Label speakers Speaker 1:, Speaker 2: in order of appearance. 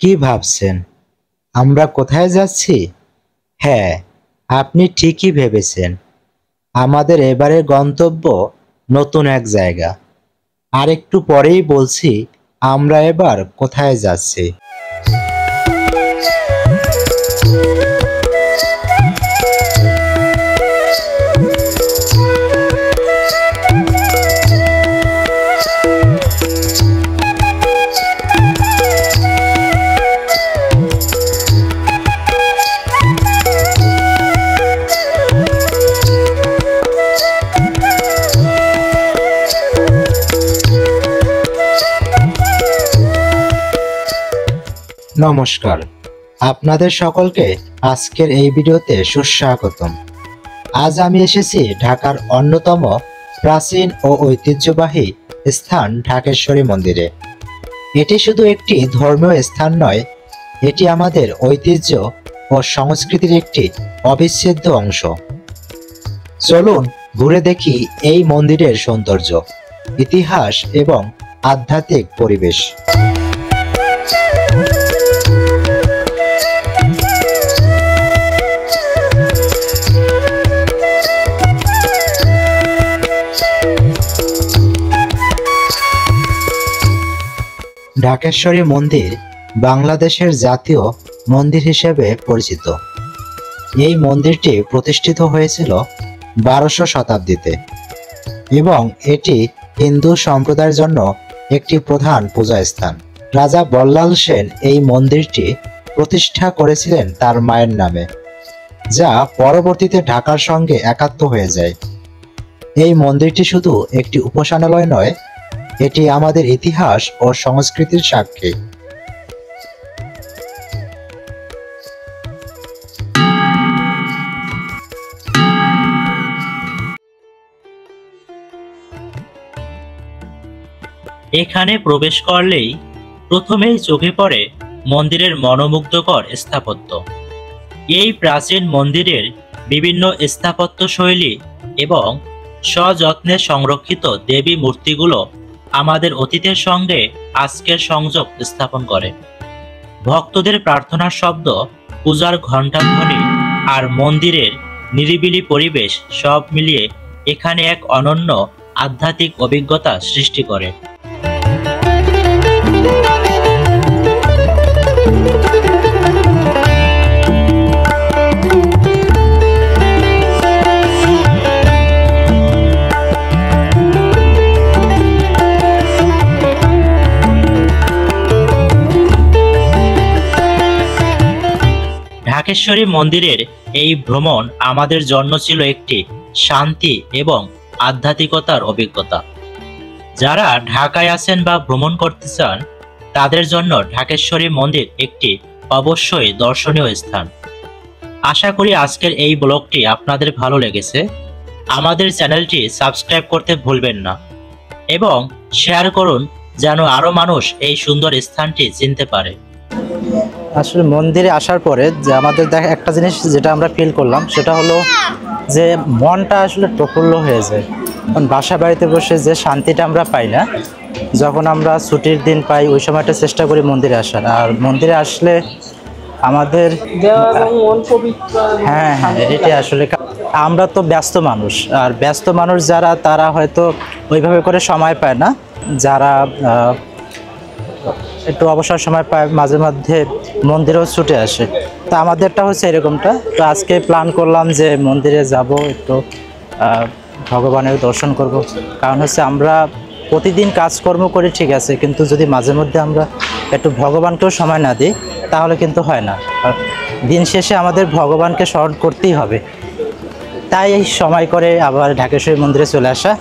Speaker 1: কি ভাবছেন আমরা কোথায় যাচ্ছি? হ্যাঁ, আপনি ঠিকই ভেবেছেন। আমাদের এবারের গন্তব্য নতুন এক জায়গা। আর একটু পরেই বলছি আমরা এবার কোথায় যাচ্ছি। নমস্কার, আপনাদের সকলকে আজকের এই ভিডিওতে সুস্বাগতম। আজ আমি এসেছি ঢাকার অন্যতম প্রাচীন ও ঐতিহ্যবাহী স্থান ঢাকেশ্বরী মন্দিরে। এটি শুধু একটি ধর্মীয় স্থান নয়, এটি আমাদের ঐতিহ্য ও সংস্কৃতির একটি অবিচ্ছেদ্য অংশ। চলুন ঘুরে দেখি এই মন্দিরের সৌন্দর্য, ইতিহাস এবং আধ্যাত্মিক পরিবেশ। ঢাকেশ্বরী মন্দির বাংলাদেশের জাতীয় মন্দির হিসেবে পরিচিত। এই মন্দিরটি প্রতিষ্ঠিত হয়েছিল 1200 শতাব্দীতে এবং এটি হিন্দু সম্প্রদায়ের জন্য একটি প্রধান পূজা স্থান। রাজা বল্লাল সেন এই মন্দিরটি প্রতিষ্ঠা করেছিলেন তার মায়ের নামে, যা পরবর্তীতে ঢাকার সঙ্গে একাত্ম হয়ে যায়। এই মন্দিরটি শুধু একটি উপাসনালয় নয়, এটি আমাদের ইতিহাস ও সংস্কৃতির সাক্ষী।
Speaker 2: এখানে প্রবেশ করলেই প্রথমেই চোখে পড়ে মন্দিরের মনোমুগ্ধকর স্থাপত্য। এই প্রাচীন মন্দিরের বিভিন্ন স্থাপত্য শৈলী এবং সযত্নে সংরক্ষিত দেবী মূর্তিগুলো আমাদের অতীতের সঙ্গে আজকের সংযোগ স্থাপন করে। ভক্তদের প্রার্থনার শব্দ, পূজার ঘণ্টাধ্বনি আর মন্দিরের নিরিবিলি পরিবেশ সব মিলিয়ে এখানে এক অনন্য আধ্যাত্মিক অভিজ্ঞতা সৃষ্টি করে। ঢাকেশ্বরী মন্দিরের এই ভ্রমণ আমাদের জন্য ছিল একটি শান্তি এবং আধ্যাত্মিকতার অভিজ্ঞতা। যারা ঢাকায় আছেন বা ভ্রমণ করতে চান, তাদের জন্য ঢাকেশ্বরী মন্দির একটি অবশ্যই দর্শনীয় স্থান। আশা করি আজকের এই ব্লগটি আপনাদের ভালো লেগেছে। আমাদের চ্যানেলটি সাবস্ক্রাইব করতে ভুলবেন না এবং শেয়ার করুন যেন আরও মানুষ এই সুন্দর স্থানটি চিনতে পারে।
Speaker 3: আসলে মন্দিরে আসার পরে যে আমাদের দেখা একটা জিনিস যেটা আমরা ফিল করলাম, সেটা হলো যে মনটা আসলে প্রফুল্ল হয়ে যায়। কারণ বাসা বাড়িতে বসে যে শান্তিটা আমরা পাই না, যখন আমরা ছুটির দিন পাই ওই সময়টা চেষ্টা করি মন্দিরে আসার। আর মন্দিরে আসলে আমাদের হ্যাঁ, এটাই আসলে। আমরা তো ব্যস্ত মানুষ, আর ব্যস্ত মানুষ যারা, তারা হয়তো ওইভাবে করে সময় পায় না। যারা একটু অবসর সময় পায়, মাঝে মধ্যে মন্দিরেও ছুটে আসে। তো আমাদেরটা হচ্ছে এরকমটা। তো আজকে প্ল্যান করলাম যে মন্দিরে যাব, একটু ভগবানের দর্শন করব। কারণ হচ্ছে আমরা প্রতিদিন কাজকর্ম করি ঠিক আছে, কিন্তু যদি মাঝে মধ্যে আমরা একটু ভগবানকেও সময় না দিই তাহলে কিন্তু হয় না। দিন শেষে আমাদের ভগবানকে স্মরণ করতেই হবে। তাই এই সময় করে আবার ঢাকেশ্বরী মন্দিরে চলে আসা।